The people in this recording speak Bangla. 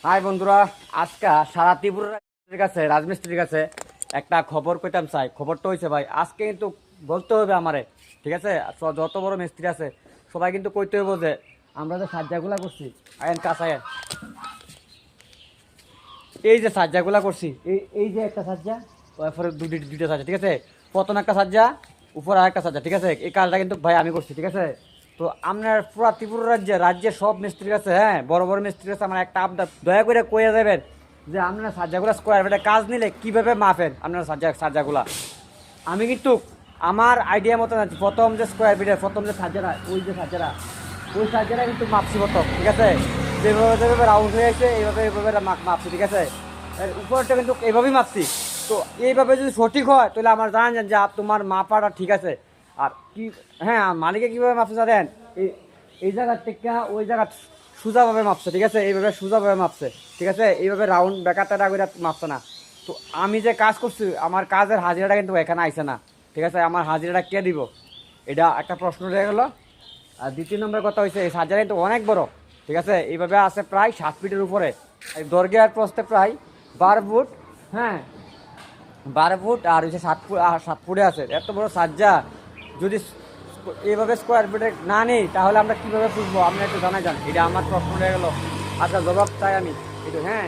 হাই বন্ধুরা, আজকে সারা ত্রিপুরার কাছে রাজমিস্ত্রির কাছে একটা খবর কইতাম চাই। খবরটা হয়েছে ভাই, আজকে কিন্তু বলতে হবে আমারে, ঠিক আছে? যত বড় মিস্ত্রি আছে সবাই কিন্তু কইতে হবে যে আমরা যে সাজ্জাগুলা করছি, আয়েন কাছায় এই যে সাজ্জাগুলা করছি, এই যে একটা সাজ্জা, তারপরে দুইটা সাজ্জা, ঠিক আছে? প্রথম একটা সাজ্জা, উপর আর একটা সাজ্জা, ঠিক আছে? এই কাজটা কিন্তু ভাই আমি করছি, ঠিক আছে? তো আপনার পুরা ত্রিপুরা রাজ্যের সব মিস্ত্রির কাছে, হ্যাঁ, বড় বড় মিস্ত্রির কাছে আমার একটা আবদার, দয়া করে কইয়া যাবেন যে আপনারা সাজ্জাগুলা স্কোয়ার ফিটে কাজ নিলে কীভাবে মাপেন আপনারা সাজ্জাগুলা। আমি কিন্তু আমার আইডিয়া মতো আছি, প্রথম যে স্কোয়ার ফিটের প্রথম যে সাজ্জারা, ওই সাজ্জারা কিন্তু মাপছি প্রথম, ঠিক আছে? যেভাবে রাউন্ড হয়ে আছে এইভাবে মাপছি, ঠিক আছে? এর উপরটা কিন্তু এইভাবেই মাপছি। তো এইভাবে যদি সঠিক হয় তাহলে আমার জানেন যে তোমার মাপাটা ঠিক আছে। আর কি, হ্যাঁ, মালিকে কীভাবে মাপছে জানেন? এই এই জায়গার থেকে ওই জায়গা সোজাভাবে মাপছে, ঠিক আছে? এইভাবে সোজাভাবে মাপছে, ঠিক আছে? এইভাবে রাউন্ড বেকারটা করে মাপছে না। তো আমি যে কাজ করছি আমার কাজের হাজিরাটা কিন্তু এখানে আইছে না, ঠিক আছে? আমার হাজিরাটা কে দিব, এটা একটা প্রশ্ন রয়ে গেলো। আর দ্বিতীয় নম্বর কথা হয়েছে এই সার্জারি কিন্তু অনেক বড়, ঠিক আছে? এইভাবে আছে প্রায় 7 ফিটের উপরে, দৈর্ঘ্যে আর প্রস্থে প্রায় 12 ফুট, হ্যাঁ, 12 ফুট, আর হচ্ছে 7 ফুট, 7 ফুটে আছে। এত বড় সাজ্জা যদি এইভাবে স্কোয়ার ফিটে না নেই তাহলে আমরা কীভাবে বুঝবো? আপনি একটু জানা যান, এটা আমার প্রশ্ন রয়ে গেলো। আচ্ছা, জবাব চাই আমি একটু, হ্যাঁ।